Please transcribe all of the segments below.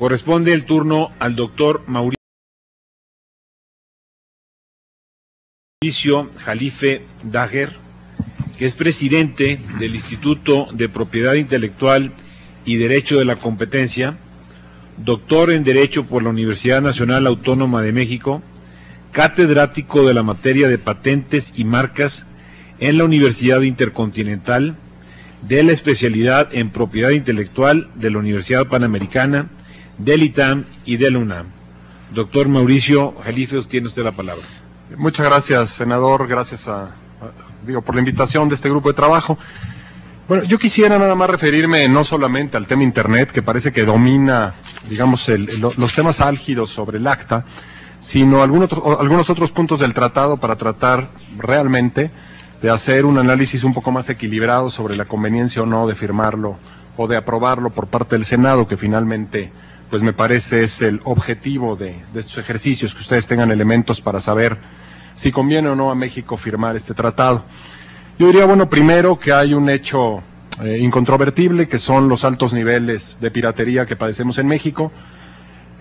Corresponde el turno al doctor Mauricio Jalife Daguer, que es presidente del Instituto de Propiedad Intelectual y Derecho de la Competencia, doctor en Derecho por la Universidad Nacional Autónoma de México, catedrático de la materia de patentes y marcas en la Universidad Intercontinental, de la especialidad en propiedad intelectual de la Universidad Panamericana, del ITAM y de la UNAM. Doctor Mauricio Jalife, tiene usted la palabra. Muchas gracias, senador, gracias por la invitación de este grupo de trabajo. Bueno, yo quisiera nada más referirme no solamente al tema Internet, que parece que domina, digamos, los temas álgidos sobre el acta, sino algunos otros puntos del tratado para tratar realmente de hacer un análisis un poco más equilibrado sobre la conveniencia o no de firmarlo o de aprobarlo por parte del Senado, que finalmente, pues me parece es el objetivo de estos ejercicios, que ustedes tengan elementos para saber si conviene o no a México firmar este tratado. Yo diría, bueno, primero que hay un hecho incontrovertible, que son los altos niveles de piratería que padecemos en México,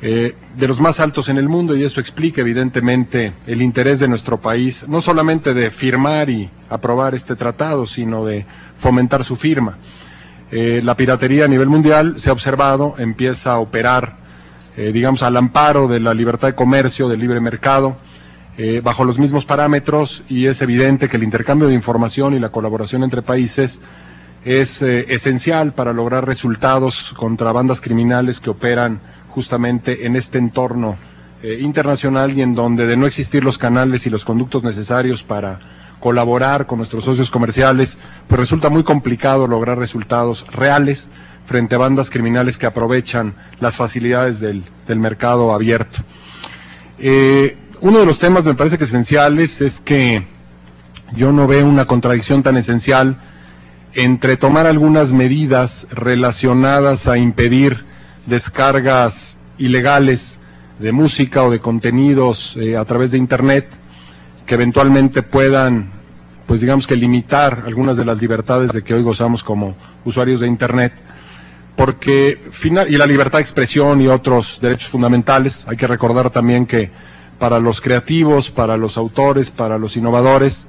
de los más altos en el mundo, y eso explica evidentemente el interés de nuestro país, no solamente de firmar y aprobar este tratado, sino de fomentar su firma. La piratería a nivel mundial se ha observado, empieza a operar, digamos, al amparo de la libertad de comercio, del libre mercado, bajo los mismos parámetros, y es evidente que el intercambio de información y la colaboración entre países es esencial para lograr resultados contra bandas criminales que operan justamente en este entorno internacional, y en donde, de no existir los canales y los conductos necesarios para colaborar con nuestros socios comerciales, pues resulta muy complicado lograr resultados reales frente a bandas criminales que aprovechan las facilidades del mercado abierto. Uno de los temas me parece que esenciales es que yo no veo una contradicción tan esencial entre tomar algunas medidas relacionadas a impedir descargas ilegales de música o de contenidos a través de Internet, que eventualmente puedan, pues digamos que limitar algunas de las libertades de que hoy gozamos como usuarios de Internet, y la libertad de expresión y otros derechos fundamentales. Hay que recordar también que para los creativos, para los autores, para los innovadores,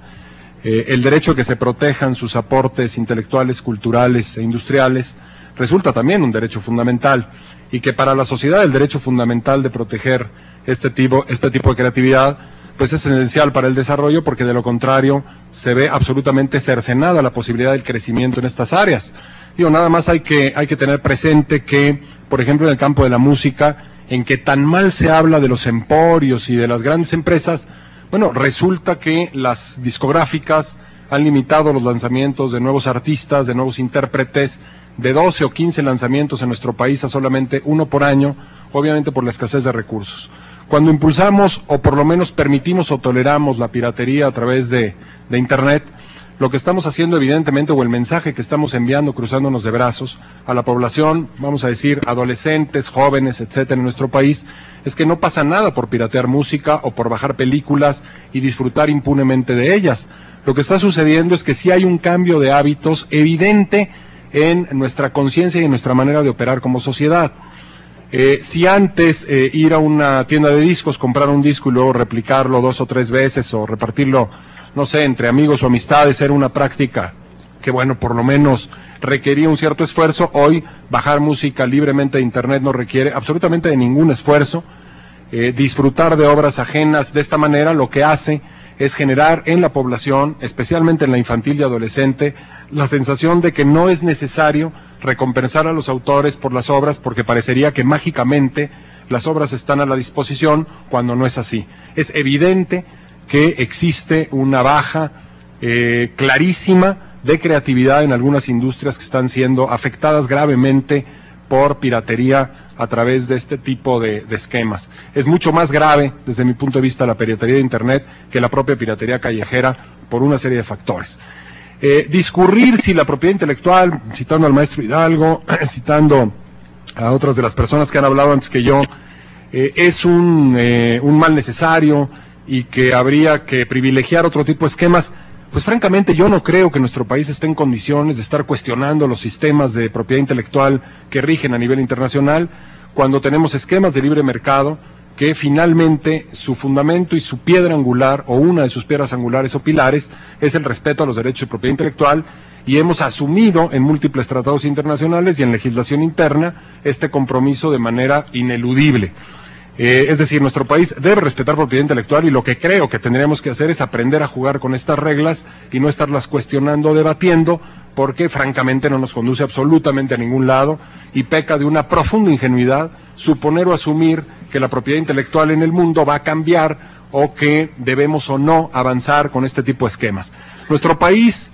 el derecho a que se protejan sus aportes intelectuales, culturales e industriales resulta también un derecho fundamental, y que para la sociedad el derecho fundamental de proteger este tipo de creatividad pues es esencial para el desarrollo, porque de lo contrario se ve absolutamente cercenada la posibilidad del crecimiento en estas áreas. Nada más hay que tener presente que, por ejemplo, en el campo de la música, en que tan mal se habla de los emporios y de las grandes empresas, bueno, resulta que las discográficas han limitado los lanzamientos de nuevos artistas, de nuevos intérpretes, de 12 o 15 lanzamientos en nuestro país a solamente uno por año, obviamente por la escasez de recursos. Cuando impulsamos, o por lo menos permitimos o toleramos la piratería a través de Internet, lo que estamos haciendo evidentemente, o el mensaje que estamos enviando cruzándonos de brazos a la población, vamos a decir, adolescentes, jóvenes, etcétera, en nuestro país, es que no pasa nada por piratear música o por bajar películas y disfrutar impunemente de ellas. Lo que está sucediendo es que sí hay un cambio de hábitos evidente en nuestra conciencia y en nuestra manera de operar como sociedad. Si antes ir a una tienda de discos, comprar un disco y luego replicarlo 2 o 3 veces, o repartirlo, no sé, entre amigos o amistades, era una práctica que, bueno, por lo menos requería un cierto esfuerzo, hoy bajar música libremente de Internet no requiere absolutamente de ningún esfuerzo. Disfrutar de obras ajenas de esta manera lo que hace es generar en la población, especialmente en la infantil y adolescente, la sensación de que no es necesario recompensar a los autores por las obras, porque parecería que mágicamente las obras están a la disposición, cuando no es así. Es evidente que existe una baja clarísima de creatividad en algunas industrias que están siendo afectadas gravemente por piratería a través de este tipo de esquemas. Es mucho más grave, desde mi punto de vista, la piratería de Internet que la propia piratería callejera, por una serie de factores. Discurrir si la propiedad intelectual, citando al maestro Hidalgo, citando a otras de las personas que han hablado antes que yo, es un mal necesario y que habría que privilegiar otro tipo de esquemas, pues francamente yo no creo que nuestro país esté en condiciones de estar cuestionando los sistemas de propiedad intelectual que rigen a nivel internacional, cuando tenemos esquemas de libre mercado que finalmente su fundamento y su piedra angular, o una de sus piedras angulares o pilares, es el respeto a los derechos de propiedad intelectual, y hemos asumido en múltiples tratados internacionales y en legislación interna este compromiso de manera ineludible. Es decir, nuestro país debe respetar propiedad intelectual, y lo que creo que tendríamos que hacer es aprender a jugar con estas reglas y no estarlas cuestionando o debatiendo, porque francamente no nos conduce absolutamente a ningún lado y peca de una profunda ingenuidad suponer o asumir que la propiedad intelectual en el mundo va a cambiar o que debemos o no avanzar con este tipo de esquemas. Nuestro país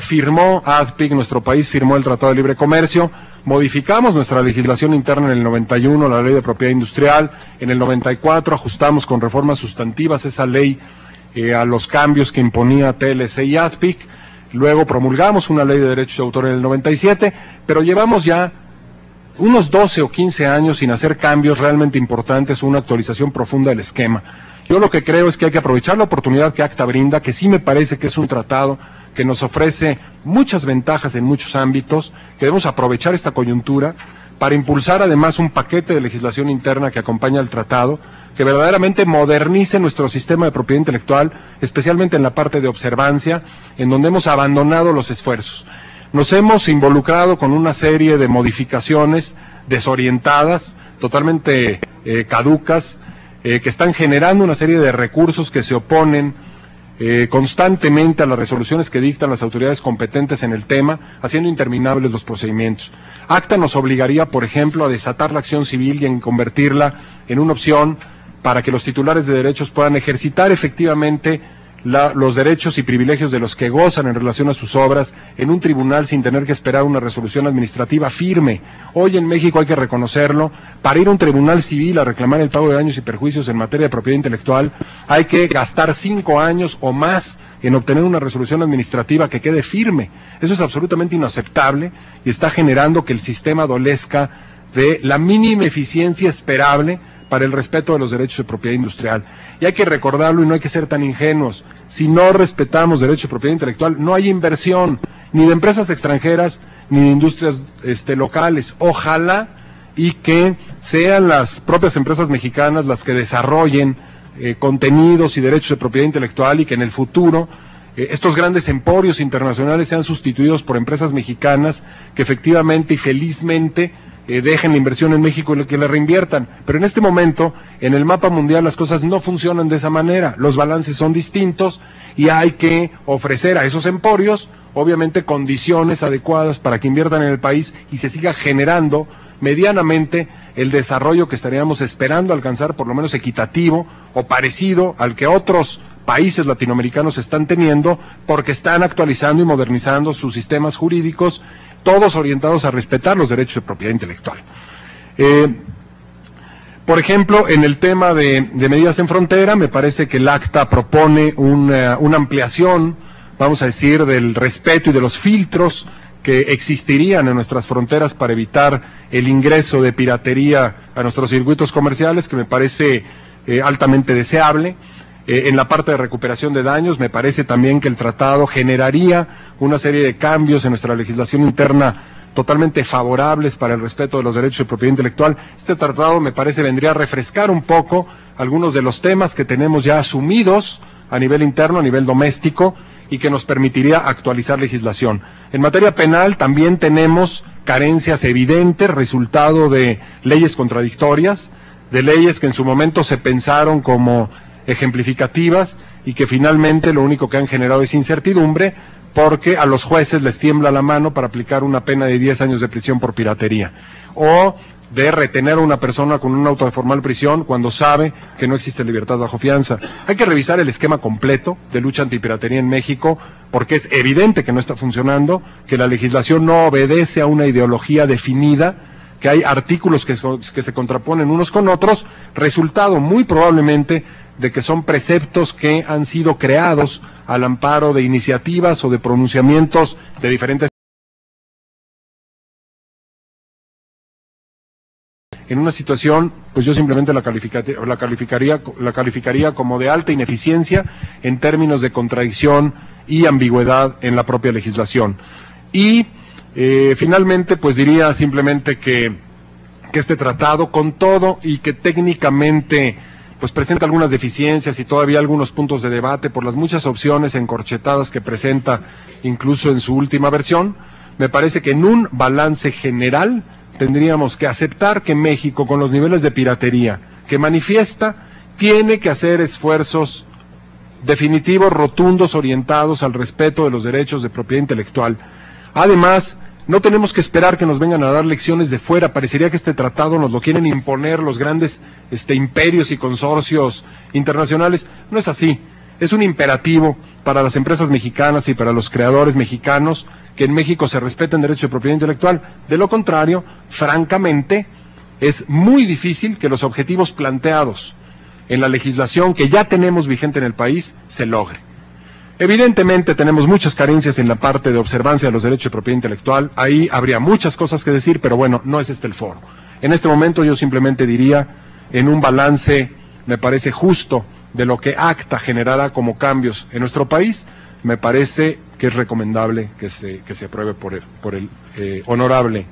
firmó ADPIC, nuestro país firmó el Tratado de Libre Comercio, modificamos nuestra legislación interna en el 91, la Ley de Propiedad Industrial, en el 94 ajustamos con reformas sustantivas esa ley a los cambios que imponía TLC y ADPIC, luego promulgamos una ley de derechos de autor en el 97, pero llevamos ya unos 12 o 15 años sin hacer cambios realmente importantes o una actualización profunda del esquema. Yo lo que creo es que hay que aprovechar la oportunidad que ACTA brinda, que sí me parece que es un tratado que nos ofrece muchas ventajas en muchos ámbitos, que debemos aprovechar esta coyuntura para impulsar además un paquete de legislación interna que acompaña al tratado, que verdaderamente modernice nuestro sistema de propiedad intelectual, especialmente en la parte de observancia, en donde hemos abandonado los esfuerzos. Nos hemos involucrado con una serie de modificaciones desorientadas, totalmente caducas, que están generando una serie de recursos que se oponen constantemente a las resoluciones que dictan las autoridades competentes en el tema, haciendo interminables los procedimientos. ACTA nos obligaría, por ejemplo, a desatar la acción civil y en convertirla en una opción para que los titulares de derechos puedan ejercitar efectivamente los derechos y privilegios de los que gozan en relación a sus obras en un tribunal sin tener que esperar una resolución administrativa firme. Hoy en México hay que reconocerlo, para ir a un tribunal civil a reclamar el pago de daños y perjuicios en materia de propiedad intelectual hay que gastar 5 años o más en obtener una resolución administrativa que quede firme. Eso es absolutamente inaceptable y está generando que el sistema adolezca de la mínima eficiencia esperable para el respeto de los derechos de propiedad industrial. Y hay que recordarlo y no hay que ser tan ingenuos. Si no respetamos derechos de propiedad intelectual, no hay inversión, ni de empresas extranjeras, ni de industrias locales. Ojalá y que sean las propias empresas mexicanas las que desarrollen contenidos y derechos de propiedad intelectual, y que en el futuro estos grandes emporios internacionales sean sustituidos por empresas mexicanas que efectivamente y felizmente dejen la inversión en México y que la reinviertan. Pero en este momento, en el mapa mundial, las cosas no funcionan de esa manera. Los balances son distintos y hay que ofrecer a esos emporios, obviamente, condiciones adecuadas para que inviertan en el país y se siga generando medianamente el desarrollo que estaríamos esperando alcanzar, por lo menos equitativo o parecido al que otros países latinoamericanos están teniendo, porque están actualizando y modernizando sus sistemas jurídicos, todos orientados a respetar los derechos de propiedad intelectual. Por ejemplo, en el tema de medidas en frontera, me parece que el ACTA propone una ampliación, vamos a decir, del respeto y de los filtros que existirían en nuestras fronteras para evitar el ingreso de piratería a nuestros circuitos comerciales, que me parece altamente deseable. En la parte de recuperación de daños, me parece también que el tratado generaría una serie de cambios en nuestra legislación interna totalmente favorables para el respeto de los derechos de propiedad intelectual. Este tratado, me parece, vendría a refrescar un poco algunos de los temas que tenemos ya asumidos a nivel interno, a nivel doméstico, y que nos permitiría actualizar legislación. En materia penal también tenemos carencias evidentes, resultado de leyes contradictorias, de leyes que en su momento se pensaron como ejemplificativas y que finalmente lo único que han generado es incertidumbre, porque a los jueces les tiembla la mano para aplicar una pena de 10 años de prisión por piratería, o de retener a una persona con un auto de formal prisión cuando sabe que no existe libertad bajo fianza. Hay que revisar el esquema completo de lucha antipiratería en México, porque es evidente que no está funcionando, que la legislación no obedece a una ideología definida, que hay artículos que se contraponen unos con otros, resultado muy probablemente de que son preceptos que han sido creados al amparo de iniciativas o de pronunciamientos de diferentes. En una situación, pues yo simplemente la calificaría como de alta ineficiencia en términos de contradicción y ambigüedad en la propia legislación. Y finalmente, pues diría simplemente que que este tratado, con todo y que técnicamente pues presenta algunas deficiencias y todavía algunos puntos de debate por las muchas opciones encorchetadas que presenta incluso en su última versión, me parece que en un balance general tendríamos que aceptar que México, con los niveles de piratería que manifiesta, tiene que hacer esfuerzos definitivos, rotundos, orientados al respeto de los derechos de propiedad intelectual. Además, no tenemos que esperar que nos vengan a dar lecciones de fuera. Parecería que este tratado nos lo quieren imponer los grandes imperios y consorcios internacionales. No es así. Es un imperativo para las empresas mexicanas y para los creadores mexicanos que en México se respeten derechos de propiedad intelectual. De lo contrario, francamente, es muy difícil que los objetivos planteados en la legislación que ya tenemos vigente en el país se logre. Evidentemente tenemos muchas carencias en la parte de observancia de los derechos de propiedad intelectual. Ahí habría muchas cosas que decir, pero bueno, no es este el foro. En este momento yo simplemente diría, en un balance, me parece justo de lo que ACTA generará como cambios en nuestro país, me parece que es recomendable que se apruebe por el honorable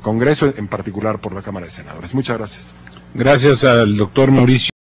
Congreso, en particular por la Cámara de Senadores. Muchas gracias. Gracias al doctor Mauricio